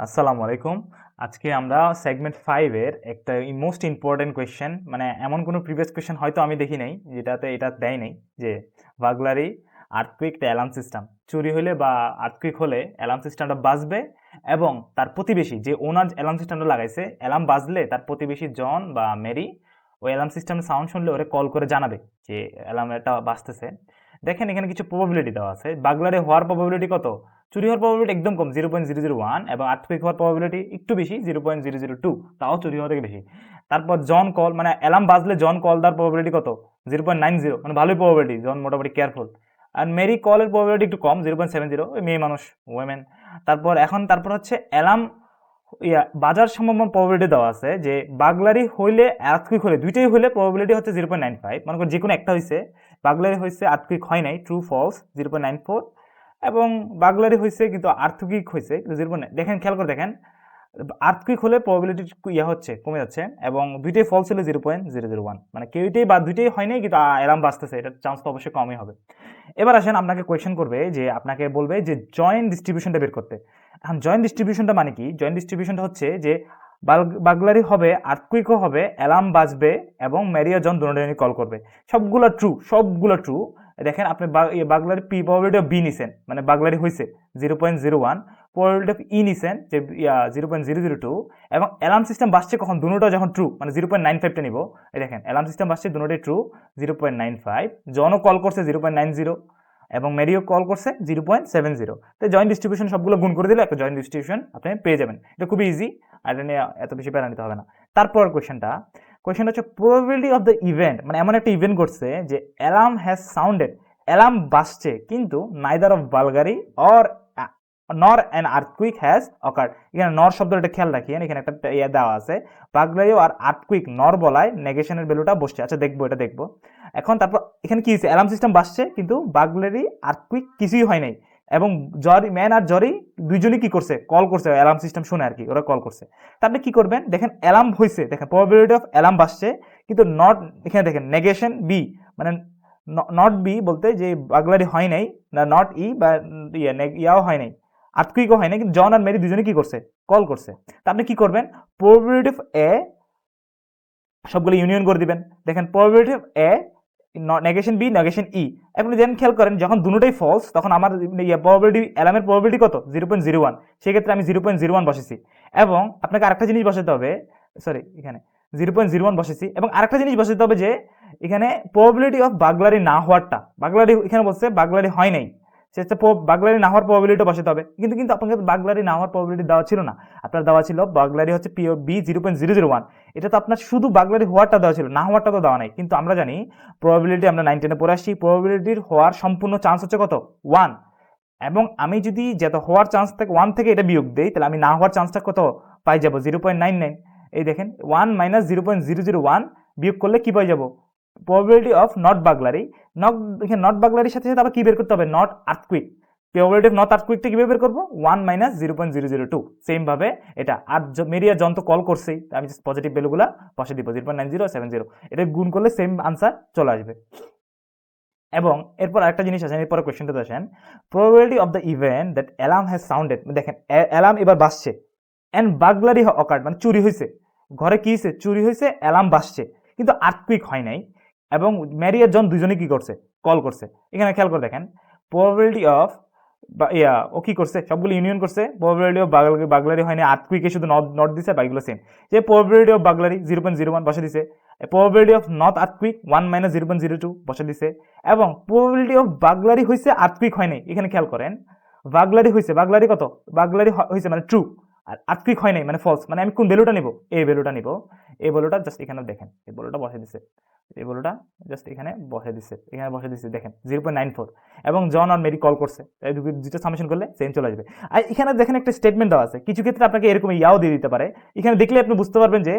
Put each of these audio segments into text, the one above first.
আসসালামু আলাইকুম। আজকে আমরা সেগমেন্ট 5 এর একটা মোস্ট ইম্পর্টেন্ট কোয়েশ্চেন, মানে এমন কোনো প্রিভিয়াস কোয়েশ্চেন হয়তো আমি দেখি নাই যেটাতে এটা দেয় নাই যে বার্গলারি, আর্থকুইক, অ্যালার্ম সিস্টেম চুরি হলে বা আর্থকুইক হলে অ্যালার্ম সিস্টেমটা বাজবে এবং তার প্রতিবেশী যে ওনার অ্যালার্ম সিস্টেমটা লাগাইছে, অ্যালার্ম বাজলে তার প্রতিবেশী জন বা মেরি ওই অ্যালার্ম সিস্টেমের সাউন্ড শুনলে ওরে কল করে জানাবে যে অ্যালার্ম এটা বাজতেছে। দেখেন এখানে কিছু প্রবাবিলিটি দেওয়া আছে। বার্গলারি হওয়ার প্রবাবিলিটি কত? চুরি হওয়ার প্রবাবিলিটি একদম কম, 0.001, এবং আর্থকুইক হওয়ার প্রবাবিলিটি একটু বেশি, 0.002, তাও চুরি হওয়া থেকে বেশি। তারপর জন কল, মানে অ্যালার্ম বাজলে জন কল দেওয়ার প্রবাবিলিটি কত? 0.90, মানে ভালোই প্রবাবিলিটি, জন মোটামুটি কেয়ারফুল। আর মেরি কলের প্রবাবিলিটি একটু কম, 0.70, ওই মেয়ে মানুষ, ওয়েমেন। তারপর হচ্ছে অ্যালার্ম বাজার সম্ভাবনা প্রবাবিলিটি দেওয়া আছে যে বার্গলারি হইলে আর্থকুইক হলে, দুইটাই হইলে প্রবাবিলিটি হচ্ছে 0.95, মনে করো যে কোনো একটা হয়েছে, বার্গলারি হয়েছে আর্থকুইক হয় নাই, ট্রু ফলস 0.94, এবং বার্গলারি হয়েছে কিন্তু আর্থকুইক হয়েছে 0.9। দেখেন, খেয়াল করে দেখেন, আর্থকুইক হলে প্রবাবিলিটি হচ্ছে, কমে যাচ্ছে, এবং দুইটাই ফলস হলে 0.001, মানে কেউটাই বা দুইটাই হয় নাই কিন্তু অ্যালার্ম বাজতেছে, এটার চান্স তো অবশ্যই কমই হবে। এবার আসেন, আপনাকে কোয়েশ্চেন করবে যে, আপনাকে বলবে যে জয়েন্ট ডিস্ট্রিবিউশনটা বের করতে। এখন জয়েন্ট ডিস্ট্রিবিউশনটা মানে কি? জয়েন্ট ডিস্ট্রিবিউশনটা হচ্ছে যে বার্গলারি হবে, আর্থকুইকও হবে, অ্যালার্ম বাজবে, এবং ম্যারিয়া জন দুজনে কল করবে। সবগুলো ট্রু। দেখেন, আপনি burglary P probability of B নিছেন, মানে বার্গলারি হয়েছে 0.01, প্রবাবিলিটি অফ ই নিছেন যে 0.002, এবং অ্যালার্ম সিস্টেম বাজছে কখন? দুটোটা যখন ট্রু, মানে 0.95টা নিব। এই দেখেন, অ্যালার্ম সিস্টেম বাজছে, দুটোটাই ট্রু, 0.95, জনও কল করছে 0.90, এবং মেরিও কল করছে 0.70। তো জয়েন্ট ডিস্ট্রিবিউশন সবগুলো গুণ করে দিলে একটা জয়েন্ট ডিস্ট্রিবিউশন আপনি পেয়ে যাবেন। এটা খুবই ইজি, আর এটা নিয়ে এত বেশি প্যারা নিতে হবে না। তারপর কোয়েশ্চেনটা হচ্ছে প্রবাবিলিটি অফ দ্য ইভেন্ট, মানে এমন একটা ইভেন্ট ঘটছে যে অ্যালার্ম হ্যাজ সাউন্ডেড, অ্যালার্ম বাজছে, কিন্তু নাইদার অফ বার্গলারি অর নর অ্যান আর্থকুইক হ্যাজ অকার্ড। এখানে নর শব্দটা খেয়াল রাখিয়েন, এখানে একটা দেওয়া আছে, বার্গলারি আর আর্থকুইক নর বলায় নেগেশনের ভ্যালুটা বসছে। আচ্ছা, এটা দেখবো এখন। তারপর এখানে কি হয়েছে? অ্যালার্ম সিস্টেম বাজছে কিন্তু বার্গলারি আর্থকুইক কিছুই হয় নাই, এবং ম্যান আর জরি দুইজনই কি করছে? কল করছে, অ্যালার্ম সিস্টেম শুনে আর কি, ওরা কল করছে। তা আপনি কি করবেন? দেখেন, অ্যালার্ম হয়েছে, দেখেন প্রবাবিলিটি অফ অ্যালার্ম বাজছে, কিন্তু নট, এখানে দেখেন নেগেশন বি, মানে নট বি বলতে যে বার্গলারি হয় নাই, না নট ই বা ইয়াও হয় নাই, আর্থকুইকও হয় নাই, কিন্তু জন আর মেরি দুজনে কি করছে? কল করছে। তা আপনি কি করবেন? প্রবাবিলিটি অফ এ সবগুলো ইউনিয়ন করে দিবেন। দেখেন, probability of A negation B negation E. আপনি যেন খেয়াল করেন, যখন দুটোটাই ফলস তখন আমার প্রবাবিলিটি, অ্যালার্মের প্রবাবিলিটি কত? 0.01, সেক্ষেত্রে আমি 0.01 বসেছি। এবং আপনাকে আরেকটা জিনিস বসাতে হবে, সরি, এখানে 0.01 বসেছি, এবং আরেকটা জিনিস বসাতে হবে যে এখানে প্রবাবিলিটি অফ বার্গলারি না হওয়ারটা, বার্গলারি এখানে বলছে বার্গলারি হয় নাই, সেটা বার্গলারি না হওয়ার প্রবাবিলিটি বসাতে হবে, কিন্তু আপনাকে বার্গলারি না হওয়ার প্রবাবিলিটি দেওয়া ছিল না, আপনার দেওয়া ছিল বার্গলারি হচ্ছে পি বি 0.001। এটা তো আপনার শুধু বার্গলারি হওয়ারটা দেওয়া ছিল, না হওয়ারটা তো দেওয়া নাই। কিন্তু আমরা জানি প্রবাবিলিটি, আমরা 9-10-এ পড়ে আসছি, প্রবাবিলিটির হওয়ার সম্পূর্ণ চান্স হচ্ছে কত? 1। এবং আমি যদি যত হওয়ার চান্স থেকে 1 থেকে এটা বিয়োগ দেই, তাহলে আমি না হওয়ার চান্সটা কত পাই যাব? 0.99। এই দেখেন, 1 মাইনাস 0.001 বিয়োগ করলে কি পাই যাব? Probability of not burglary. এখানে নট বার্গলারির সাথে সাথে আবার কি বের করতে হবে? Not earthquake. Probability of not আর্থকুইকটা কিভাবে বের করবো? 1 মাইনাস 0.002। সেম ভাবে এটা, আর মেরিয়া যন্ত্র কল করছেই, আমি জাস্ট পজিটিভ ভ্যালুগুলো বসে দিব, 0.9070, এটা গুণ করলে সেম আনসার চলে আসবে। এবং এরপর আরেকটা জিনিস আছে, এরপরে কোয়েশ্চেনটাতে আসেন, probability of the event that alarm has sounded. দেখেন, অ্যালার্ম এবার বাজছে, অ্যান্ড বার্গলারি অকার্ড, মানে চুরি হয়েছে, ঘরে কি হয়েছে? চুরি হয়েছে, অ্যালার্ম বাজছে, কিন্তু আর্থকুইক হয় নাই, এবং ম্যারি আর জন দুজনে কি করছে? কল করছে। এখানে খেয়াল করে দেখেন, প্রবাবিলিটি অফ ও কি করছে? সবগুলো ইউনিয়ন করছে, প্রবাবিলিটি অফ বার্গলারি হয়নি, আর্থকুইকে শুধু নট দিছে, বাকিগুলো সেম। যে প্রবাবিলিটি অফ বার্গলারি 0.01 বসে দিছে, probability of not earthquake 1 minus 0.02 বসে দিছে, এবং প্রবাবিলিটি অফ বার্গলারি হয়েছে, আর্থকুইক হয় নাই। এখানে খেয়াল করেন, বার্গলারি হয়েছে, বার্গলারি কত? বার্গলারি হয়েছে মানে ট্রু, আর আর্থকুইক হয় নাই মানে ফলস। মানে আমি কোন ভ্যালুটা নিব? এই ভ্যালুটা নিব। এই ভ্যালুটা জাস্ট এখানে দেখেন, এই ভ্যালুটা বসে দিছে, এই ভ্যালুটা জাস্ট এখানে বসে দিছে, দেখেন 0.94, এবং জন আর মেরি কল করছে, এই দুটো সামেশন করলে সেম চলে আসবে। আর এখানে দেখেন একটা স্টেটমেন্ট দেওয়া আছে, কিছু ক্ষেত্রে আপনাকে এরকম ইয়াও দিয়ে দিতে পারে। এখানে দেখলে আপনি বুঝতে পারবেন যে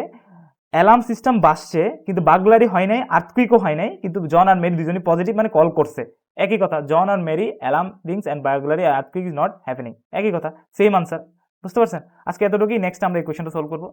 অ্যালার্ম সিস্টেম বাজছে কিন্তু বার্গলারি হয় নাই, আর্থকুইকও হয় নাই, কিন্তু জন আর মেরি দুজনই পজিটিভ, মানে কল করছে। একই কথা, জন আর Mary, alarm rings and burglary, earthquake is not happening, একই কথা, সেম আনসার। বুঝতে পারছেন? আজকে এতটুকুই, নেক্সট আমরা এই কোয়েশ্চনটা সলভ করবো।